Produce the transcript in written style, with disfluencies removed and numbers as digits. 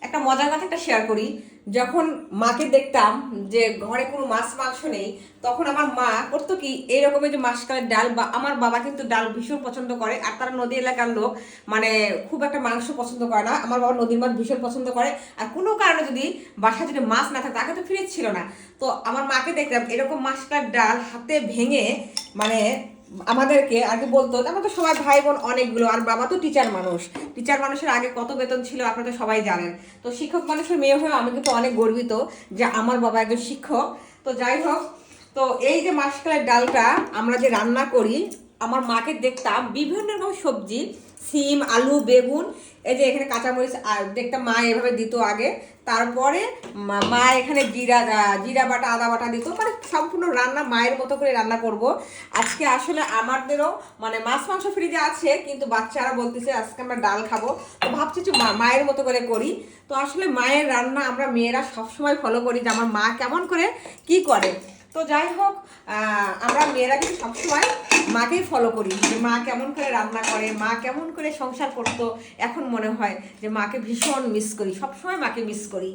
একটা মজার কথা একটা শেয়ার করি। যখন মাকে দেখতাম যে ঘরে কোনো মাছ মাংস নেই, তখন আমার মা করতো কি, এইরকমের যে মাসকালের ডাল, বা আমার বাবা কিন্তু ডাল ভীষণ পছন্দ করে, আর তারা নদী এলাকার লোক, মানে খুব একটা মাংস পছন্দ করে না। আমার বাবা নদীর মাছ ভীষণ পছন্দ করে, আর কোনো কারণে যদি বাসায় যদি মাছ না থাকে, তাকে তো ফ্রিজ ছিল না, তো আমার মাকে দেখতাম এরকম মাসকালের ডাল হাতে ভেঙে, মানে আমাদেরকে আগে বলতো। আমরা তো সবাই ভাই বোন অনেকগুলো, আর বাবা তো টিচার মানুষ। টিচার মানুষের আগে কত বেতন ছিল আপনারা তো সবাই জানেন। তো শিক্ষক মানুষের মেয়ে হয়ে আমি কিন্তু অনেক গর্বিত যে আমার বাবা একজন শিক্ষক। তো যাই হোক, তো এই যে মাসকালের ডালটা আমরা যে রান্না করি, আমার মাকে দেখতাম বিভিন্ন রকম সবজি, সিম, আলু, বেগুন, এই যে এখানে কাঁচামরিচ দেখতাম মা এভাবে দিত আগে। তারপরে মা এখানে জিরা জিরা বাটা, আদা বাটা দিত, মানে সম্পূর্ণ রান্না মায়ের মতো করে রান্না করব। আজকে আসলে আমাদেরও মানে মাছ মাংস ফ্রিজে আছে, কিন্তু বাচ্চারা বলতেছে আজকে আমরা ডাল খাবো, তো ভাবছি যে মায়ের মতো করে করি। তো আসলে মায়ের রান্না আমরা মেয়েরা সবসময় ফলো করি যে আমার মা কেমন করে কি করে। তো যাই হোক, আমরা মেয়েরা কিন্তু সবসময় মাকেই ফলো করি যে মা কেমন করে রান্না করে, মা কেমন করে সংসার করতো। এখন মনে হয় যে মাকে ভীষণ মিস করি, সবসময় মাকে মিস করি।